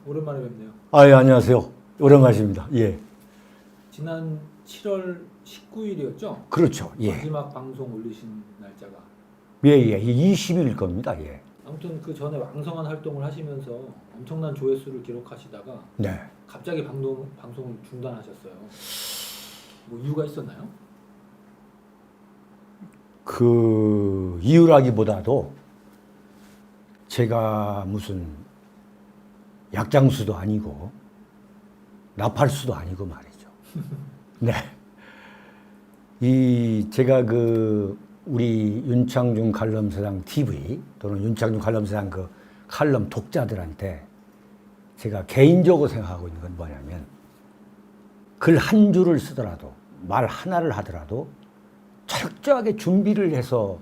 오랜만에 뵙네요. 아, 예, 안녕하세요. 오랜만이십니다. 예. 지난 7월 19일이었죠? 그렇죠. 예. 마지막 방송 올리신 날짜가. 예, 예. 20일일 겁니다. 예. 아무튼 그 전에 왕성한 활동을 하시면서 엄청난 조회수를 기록하시다가 네. 갑자기 방송을 중단하셨어요. 뭐 이유가 있었나요? 그 이유라기보다도 제가 무슨 약장수도 아니고 나팔수도 아니고 말이죠. 네. 제가 우리 윤창중 칼럼사장 TV 또는 윤창중 칼럼사장 칼럼 독자들한테 제가 개인적으로 생각하고 있는 건 뭐냐면 글 한 줄을 쓰더라도 말 하나를 하더라도 철저하게 준비를 해서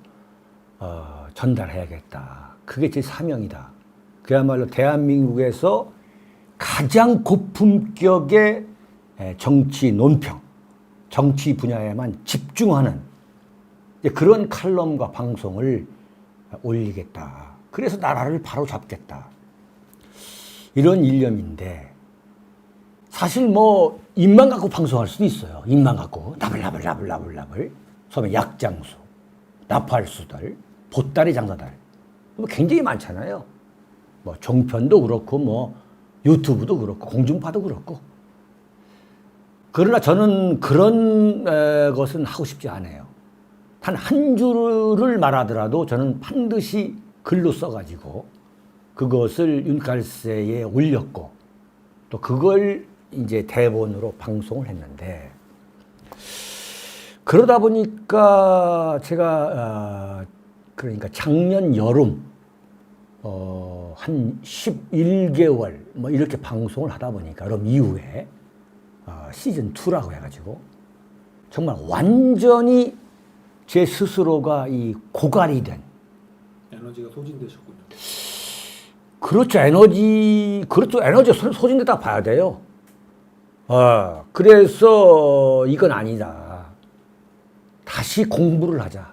전달해야겠다. 그게 제 사명이다. 그야말로 대한민국에서 가장 고품격의 정치 논평, 정치 분야에만 집중하는 그런 칼럼과 방송을 올리겠다. 그래서 나라를 바로 잡겠다. 이런 일념인데 사실 뭐 입만 갖고 방송할 수도 있어요. 입만 갖고 나불나불 소위 약장수, 나팔수들, 보따리 장사들 뭐 굉장히 많잖아요. 뭐 종편도 그렇고 뭐 유튜브도 그렇고 공중파도 그렇고. 그러나 저는 그런 것은 하고 싶지 않아요. 단 한 줄을 말하더라도 저는 반드시 글로 써가지고 그것을 윤칼세에 올렸고 또 그걸 이제 대본으로 방송을 했는데 그러다 보니까 제가 그러니까 작년 여름 한 11개월 뭐 이렇게 방송을 하다 보니까 그럼 이후에 시즌 2라고 해가지고 정말 완전히 제 스스로가 이 고갈이 된 에너지가 소진되셨군요. 그렇죠. 에너지 소진되다 봐야 돼요. 그래서 이건 아니다. 다시 공부를 하자.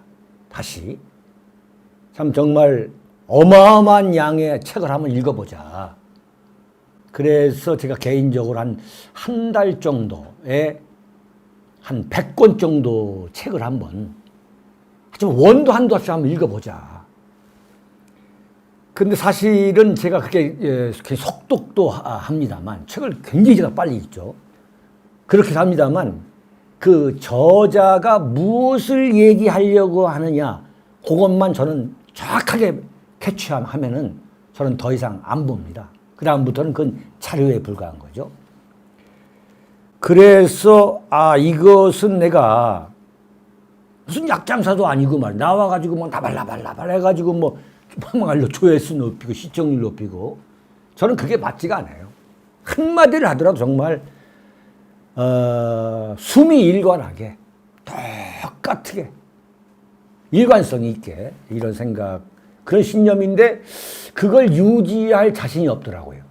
다시. 참 정말 어마어마한 양의 책을 한번 읽어보자. 그래서 제가 개인적으로 한 달 정도에 한 100권 정도 책을 한번 좀 원도 한도 없이 한번 읽어보자. 근데 사실은 제가 그렇게 속독도 합니다만 책을 굉장히 제가 빨리 읽죠. 그렇게 합니다만 그 저자가 무엇을 얘기하려고 하느냐 그것만 저는 정확하게 캐치하면은 저는 더 이상 안 봅니다. 그 다음부터는 그건 자료에 불과한 거죠. 그래서 이것은 내가 무슨 약장사도 아니고 말이야. 나와가지고 뭐 나발나발 해가지고 뭐 막말로 조회수 높이고 시청률 높이고 저는 그게 맞지가 않아요. 한마디를 하더라도 정말 숨이 일관하게 똑같게 일관성 있게 이런 생각 그런 신념인데 그걸 유지할 자신이 없더라고요.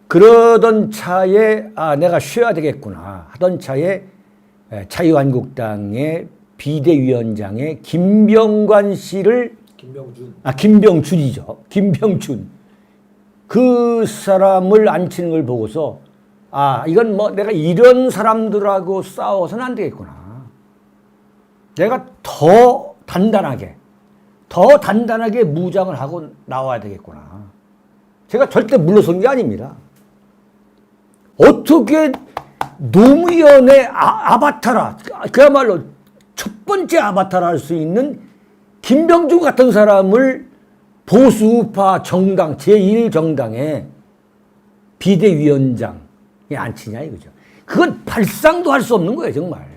그러던 차에 내가 쉬어야 되겠구나 하던 차에 자유한국당의 비대위원장의 김병관 씨를 김병준이죠. 김병준 그 사람을 앉히는 걸 보고서 이건 뭐 내가 이런 사람들하고 싸워서는 안 되겠구나. 내가 더 단단하게 무장을 하고 나와야 되겠구나. 제가 절대 물러선 게 아닙니다. 어떻게 노무현의 아바타라, 그야말로 첫 번째 아바타라 할 수 있는 김병준 같은 사람을 보수우파 정당, 제1정당의 비대위원장에 앉히냐 이거죠. 그건 발상도 할 수 없는 거예요, 정말.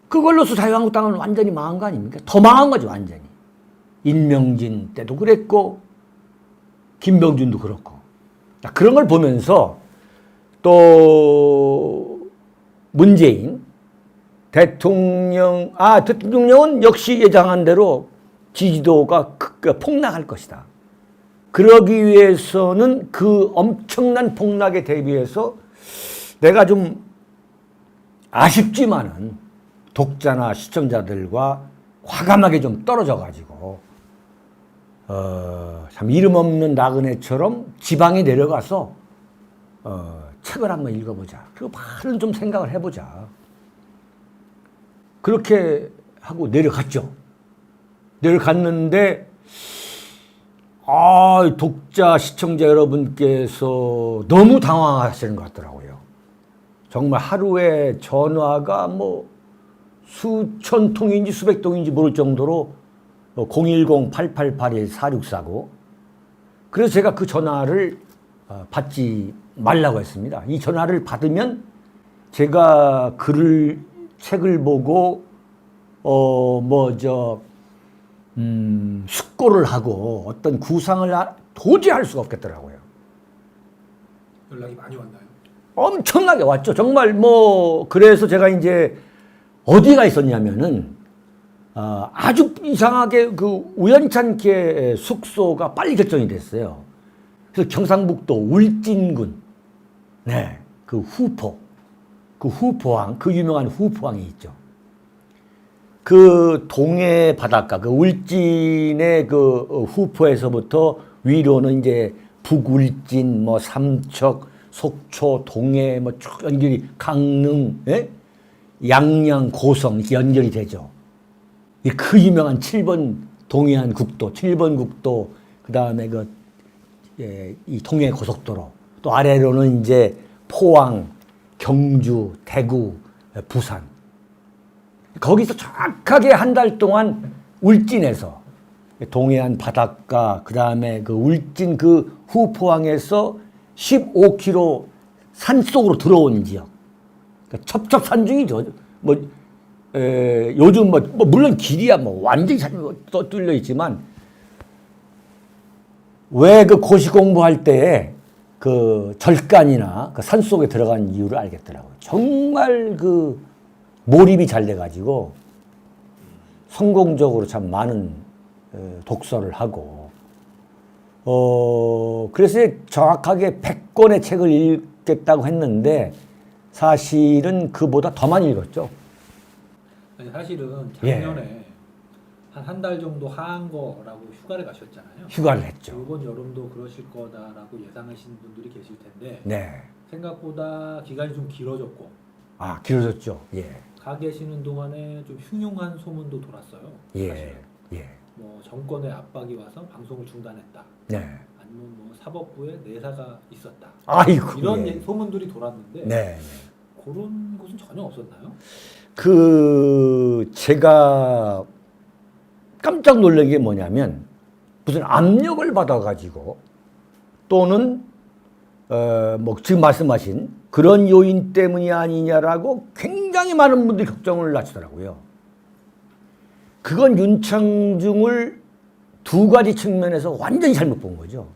그걸로서 자유한국당은 완전히 망한 거 아닙니까? 더 망한 거죠, 완전히. 임명진 때도 그랬고, 김병준도 그렇고. 그런 걸 보면서 또 문재인 대통령은 역시 예상한 대로 지지도가 폭락할 것이다. 그러기 위해서는 그 엄청난 폭락에 대비해서 내가 좀 아쉽지만은 독자나 시청자들과 과감하게 좀 떨어져 가지고 참 이름 없는 나그네처럼 지방에 내려가서 책을 한번 읽어보자. 그리고 바로 좀 생각을 해보자. 그렇게 하고 내려갔죠. 내려갔는데 독자, 시청자 여러분께서 너무 당황하시는 것 같더라고요. 정말 하루에 전화가 뭐 수천 통인지 수백 통인지 모를 정도로 010-8881-4649. 그래서 제가 그 전화를 받지 말라고 했습니다. 이 전화를 받으면 제가 책을 보고 숙고를 하고 어떤 구상을 도저히 할 수가 없겠더라고요. 연락이 많이 왔나요? 엄청나게 왔죠. 정말 그래서 제가 이제 어디가 있었냐면은 아주 이상하게 그 우연찮게 숙소가 빨리 결정이 됐어요. 그래서 경상북도 울진군, 네, 그 후포항, 그 유명한 후포항이 있죠. 그 동해 바닷가, 그 울진의 그 후포에서부터 위로는 이제 북울진, 삼척, 속초, 동해, 쭉 연결이 강릉, 예? 양양, 고성 이렇게 연결이 되죠. 그 유명한 7번 동해안 국도, 7번 국도, 그 다음에 이 동해 고속도로, 또 아래로는 이제 포항, 경주, 대구, 부산. 거기서 정확하게 한 달 동안 울진에서 동해안 바닷가, 그 다음에 그 울진 그 후포항에서 15km 산속으로 들어온 지역. 그러니까 첩첩산중이죠. 요즘 물론 길이야 완전히 잘 뚫려 있지만, 왜 그 고시 공부할 때에 그 절간이나 그 산속에 들어간 이유를 알겠더라고요. 정말 그 몰입이 잘 돼가지고 성공적으로 참 많은 독서를 하고, 그래서 정확하게 100권의 책을 읽겠다고 했는데 사실은 그보다 더 많이 읽었죠. 아니, 사실은 작년에 한 달 정도 한거라고 휴가를 가셨잖아요. 휴가를 했죠. 이번 여름도 그러실 거다라고 예상하시는 분들이 계실 텐데, 네. 생각보다 기간이 좀 길어졌고, 길어졌죠. 예. 가 계시는 동안에 좀 흉흉한 소문도 돌았어요. 사실은. 예. 정권의 압박이 와서 방송을 중단했다. 네. 아니면 사법부에 내사가 있었다. 아이고. 이런 소문들이 돌았는데, 네. 그런 곳은 전혀 없었나요? 제가 깜짝 놀란 게 뭐냐면, 무슨 압력을 받아가지고 또는 지금 말씀하신 그런 요인 때문이 아니냐라고 굉장히 많은 분들이 걱정을 하시더라고요. 그건 윤창중을 두 가지 측면에서 완전히 잘못 본 거죠.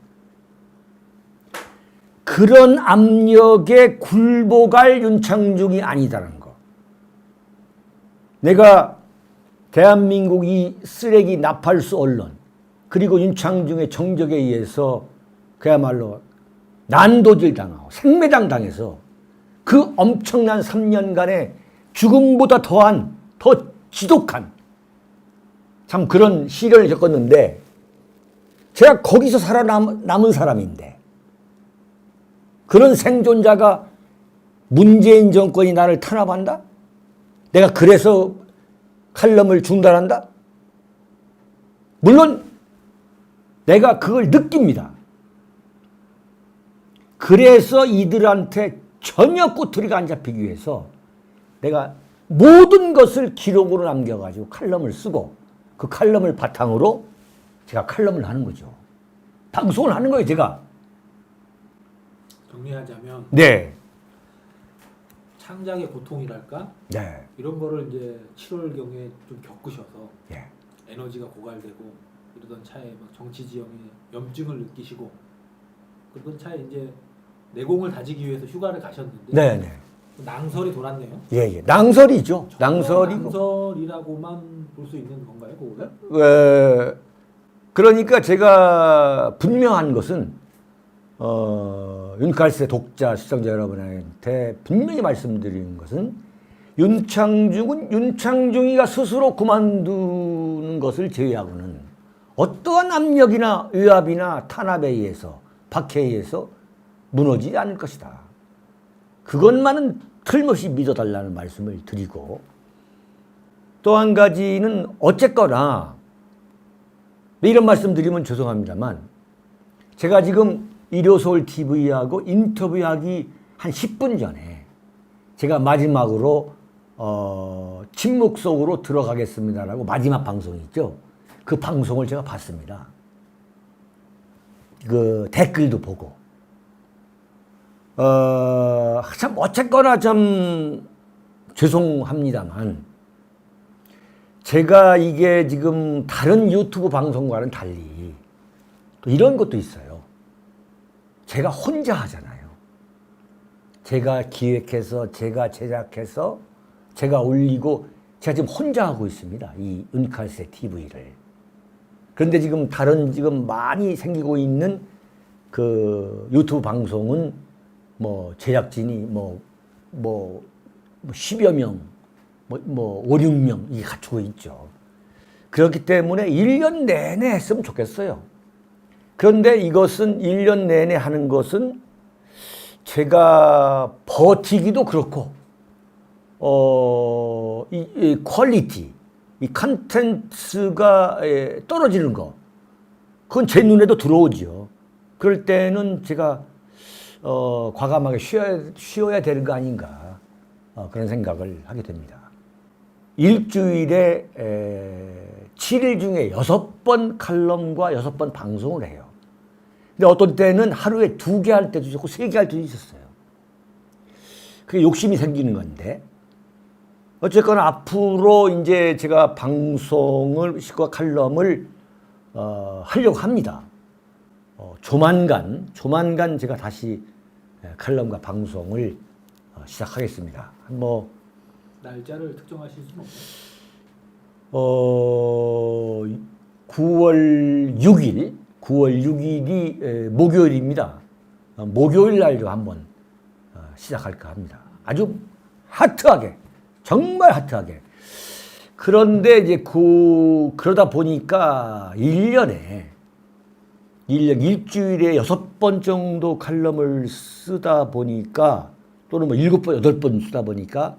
그런 압력에 굴복할 윤창중이 아니다라는 거. 내가 대한민국 이 쓰레기 나팔수 언론, 그리고 윤창중의 정적에 의해서 그야말로 난도질 당하고 생매장 당해서 그 엄청난 3년간의 죽음보다 더 지독한 참 그런 시련을 겪었는데, 제가 거기서 살아남은 사람인데, 그런 생존자가 문재인 정권이 나를 탄압한다? 내가 그래서 칼럼을 중단한다? 물론 내가 그걸 느낍니다. 그래서 이들한테 전혀 꼬투리가 안 잡히기 위해서 내가 모든 것을 기록으로 남겨가지고 칼럼을 쓰고, 그 칼럼을 바탕으로 제가 칼럼을 하는 거죠. 방송을 하는 거예요, 제가. 정리하자면, 네. 창작의 고통이랄까? 네. 이런 거를 이제 7월경에 좀 겪으셔서 예. 에너지가 고갈되고 이러던 차에 막 정치 지형에 염증을 느끼시고, 그러던 차에 이제 내공을 다지기 위해서 휴가를 가셨는데, 네. 낭설이 돌았네요. 예. 낭설이죠. 낭설이고. 낭설이라고만 볼 수 있는 건가요, 그거는? 그러니까 제가 분명한 것은 윤칼세 독자 시청자 여러분한테 분명히 말씀드리는 것은, 윤창중은 윤창중이가 스스로 그만두는 것을 제외하고는 어떠한 압력이나 위압이나 탄압에 의해서 박해에 의해서 무너지지 않을 것이다. 그것만은 틀림없이 믿어달라는 말씀을 드리고, 또 한 가지는 어쨌거나 이런 말씀 드리면 죄송합니다만, 제가 지금 일요서울 TV하고 인터뷰하기 한 10분 전에 제가 마지막으로 침묵 속으로 들어가겠습니다라고 마지막 방송이 있죠. 그 방송을 제가 봤습니다. 그 댓글도 보고 참 어쨌거나 좀 죄송합니다만, 제가 이게 지금 다른 유튜브 방송과는 달리 또 이런 것도 있어요. 제가 혼자 하잖아요. 제가 기획해서, 제가 제작해서, 제가 올리고, 제가 지금 혼자 하고 있습니다. 이 은칼세 TV를. 그런데 지금 다른 지금 많이 생기고 있는 그 유튜브 방송은 뭐 제작진이 10여 명, 5, 6명 이 갖추고 있죠. 그렇기 때문에 1년 내내 했으면 좋겠어요. 그런데 이것은 1년 내내 하는 것은 제가 버티기도 그렇고, 이 퀄리티, 이 컨텐츠가 떨어지는 거, 그건 제 눈에도 들어오죠. 그럴 때는 제가 과감하게 쉬어야 되는 거 아닌가, 그런 생각을 하게 됩니다. 일주일에 7일 중에 6번 칼럼과 6번 방송을 해요. 근데 어떤 때는 하루에 2개 할 때도 있었고 3개 할 때도 있었어요. 그게 욕심이 생기는 건데, 어쨌거나 앞으로 이제 제가 방송을, 칼럼을 하려고 합니다. 조만간 제가 다시 칼럼과 방송을 시작하겠습니다. 날짜를 특정하실 수는 없나요? 9월 6일이 목요일입니다. 목요일 날도 한번 시작할까 합니다. 아주 하트하게, 정말 하트하게. 그런데 이제 그러다 보니까 일주일에 6번 정도 칼럼을 쓰다 보니까, 또는 7번, 8번 쓰다 보니까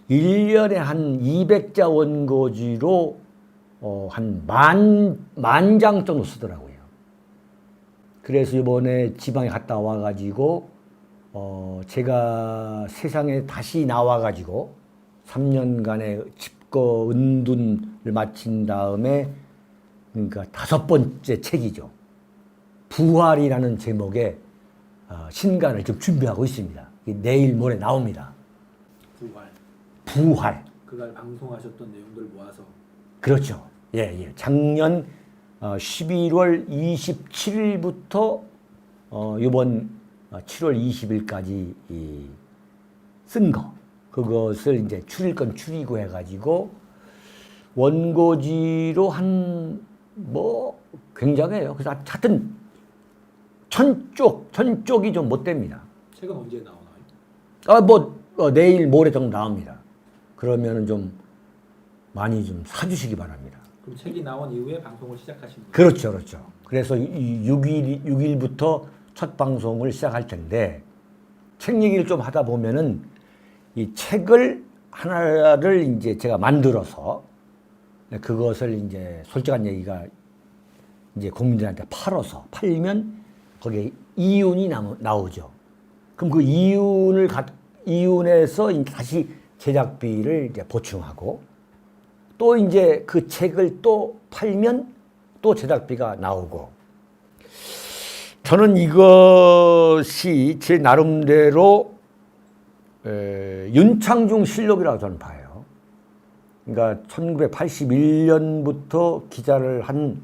1년에 한 200자 원고지로 한 만 장 정도 쓰더라고요. 그래서 이번에 지방에 갔다 와가지고 제가 세상에 다시 나와가지고 3년간의 집거 은둔을 마친 다음에, 그러니까 5번째 책이죠. 부활이라는 제목의 신간을 지금 준비하고 있습니다. 내일 모레 나옵니다. 부활. 그날 방송하셨던 내용들 모아서. 그렇죠. 예. 작년 11월 27일부터 이번 7월 20일까지 쓴 거. 그것을 이제 추릴 건 추리고 해가지고 원고지로 굉장해요. 그래서 하여튼 1000쪽이 좀 못 됩니다. 책은 언제 나오나요? 내일 모레 정도 나옵니다. 그러면은 좀 많이 좀 사주시기 바랍니다. 그럼 책이 나온 이후에 방송을 시작하시는 거예요? 그렇죠. 그래서 6일부터 첫 방송을 시작할 텐데, 책 얘기를 좀 하다 보면은 이 책을 하나를 이제 제가 만들어서 그것을 이제 솔직한 얘기가 이제 국민들한테 팔면 거기에 이윤이 나오죠. 그럼 그 이윤에서 다시 제작비를 이제 보충하고, 또 이제 그 책을 또 팔면 또 제작비가 나오고. 저는 이것이 제 나름대로 윤창중 실록이라고 저는 봐요. 그러니까 1981년부터 기자를 한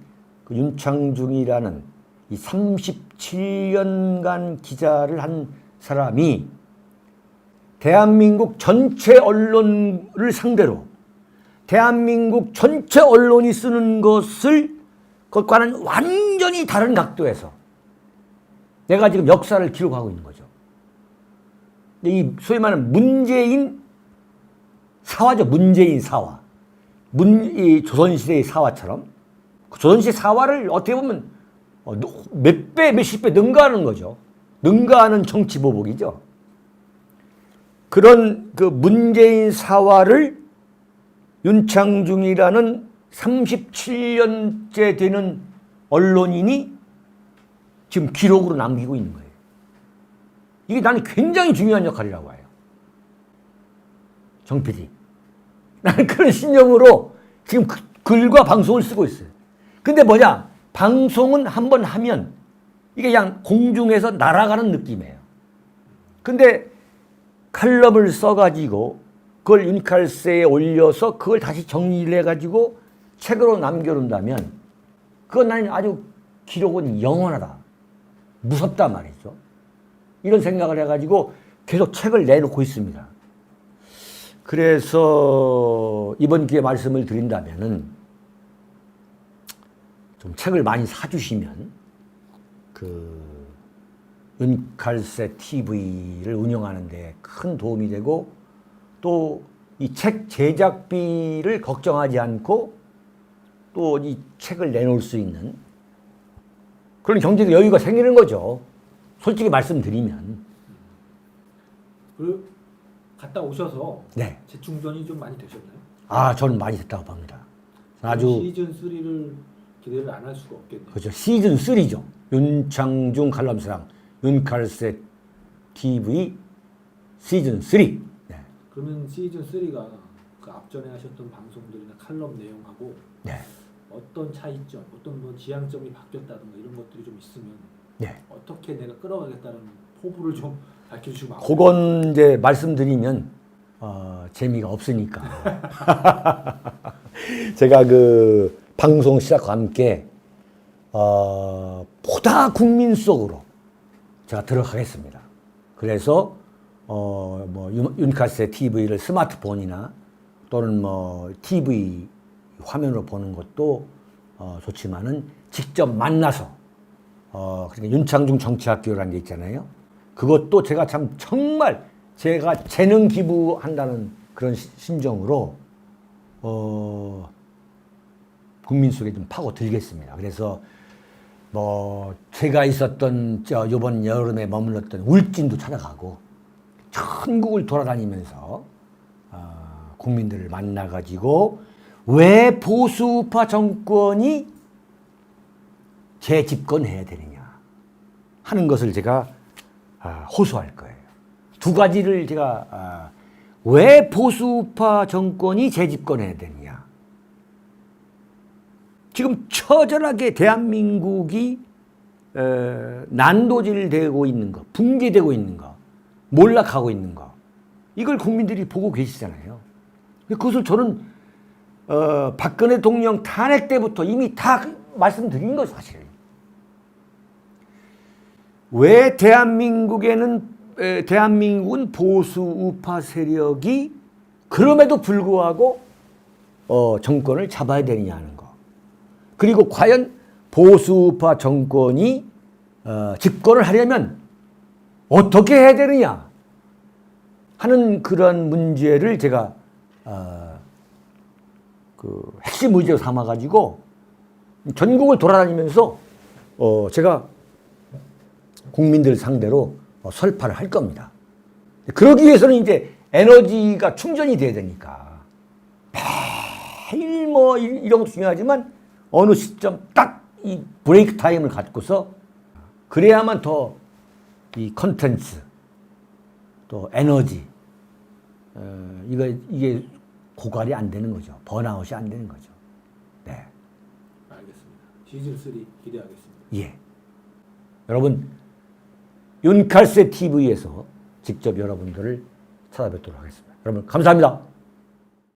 그 윤창중이라는 이 37년간 기자를 한 사람이 대한민국 전체 언론을 상대로 대한민국 전체 언론이 쓰는 것을 그것과는 완전히 다른 각도에서 내가 지금 역사를 기록하고 있는 거죠. 이 소위 말하는 문재인 사화죠. 문재인 사화. 이 조선시대의 사화처럼 조선시대 사화를 어떻게 보면 몇 배, 몇십 배 능가하는 거죠. 능가하는 정치 보복이죠. 그런 그 문재인 사화를 윤창중이라는 37년째 되는 언론인이 지금 기록으로 남기고 있는 거예요. 이게 나는 굉장히 중요한 역할이라고 해요. 정 PD. 나는 그런 신념으로 지금 글과 방송을 쓰고 있어요. 근데 뭐냐? 방송은 한번 하면 이게 그냥 공중에서 날아가는 느낌이에요. 근데 칼럼을 써가지고 그걸 유니칼스에 올려서 그걸 다시 정리를 해가지고 책으로 남겨놓는다면 그건 나는 아주 기록은 영원하다. 무섭다 말이죠. 이런 생각을 해가지고 계속 책을 내놓고 있습니다. 그래서 이번 기회에 말씀을 드린다면은 좀 책을 많이 사주시면 그 윤칼세 TV를 운영하는 데 큰 도움이 되고 또 이 책 제작비를 걱정하지 않고 또 이 책을 내놓을 수 있는 그런 경제적 여유가 생기는 거죠. 솔직히 말씀드리면. 그 갔다 오셔서 네. 재충전이 좀 많이 되셨나요? 아, 저는 많이 됐다고 봅니다. 아주 시즌 3를 기대를 안 할 수가 없겠네요. 그렇죠. 시즌 3죠. 윤창중 칼럼사랑 윤칼세 TV 시즌 3. 네. 그러면 시즌 3가 그 앞전에 하셨던 방송들이나 칼럼 내용하고 네. 어떤 차이점, 어떤 뭐 지향점이 바뀌었다든가 이런 것들이 좀 있으면 네. 어떻게 내가 끌어가겠다는 포부를 좀 밝혀주시면 그건 이제 말씀드리면 재미가 없으니까 제가 그 방송 시작과 함께 보다 국민 속으로 제가 들어가겠습니다. 그래서 뭐 윤카세 TV를 스마트폰이나 또는 뭐 TV 화면으로 보는 것도 좋지만은 직접 만나서 그러니까 윤창중 정치학교라는 게 있잖아요. 그것도 제가 참 정말 제가 재능 기부한다는 그런 심정으로 국민 속에 좀 파고 들겠습니다. 그래서 뭐 제가 있었던 이번 여름에 머물렀던 울진도 찾아가고 전국을 돌아다니면서 국민들을 만나가지고 왜 보수우파 정권이 재집권해야 되느냐 하는 것을 제가 호소할 거예요. 두 가지를 제가 왜 보수우파 정권이 재집권해야 되느냐. 지금 처절하게 대한민국이 난도질되고 있는 거, 붕괴되고 있는 거, 몰락하고 있는 거, 이걸 국민들이 보고 계시잖아요. 그것을 저는 박근혜 대통령 탄핵 때부터 이미 다 말씀드린 거죠, 사실. 왜 대한민국은 보수 우파 세력이 그럼에도 불구하고 정권을 잡아야 되느냐는 거. 그리고 과연 보수 우파 정권이 집권을 하려면 어떻게 해야 되느냐 하는 그런 문제를 제가 그 핵심 의제로 삼아가지고 전국을 돌아다니면서 제가 국민들 상대로 설파를 할 겁니다. 그러기 위해서는 이제 에너지가 충전이 돼야 되니까 매일 뭐 이런 것도 중요하지만 어느 시점 딱 이 브레이크 타임을 갖고서 그래야만 더 이 컨텐츠 또 에너지 이게 고갈이 안 되는 거죠. 번아웃이 안 되는 거죠. 네. 알겠습니다. 시즌 3 기대하겠습니다. 예. 여러분 윤칼세 TV에서 직접 여러분들을 찾아뵙도록 하겠습니다. 여러분 감사합니다.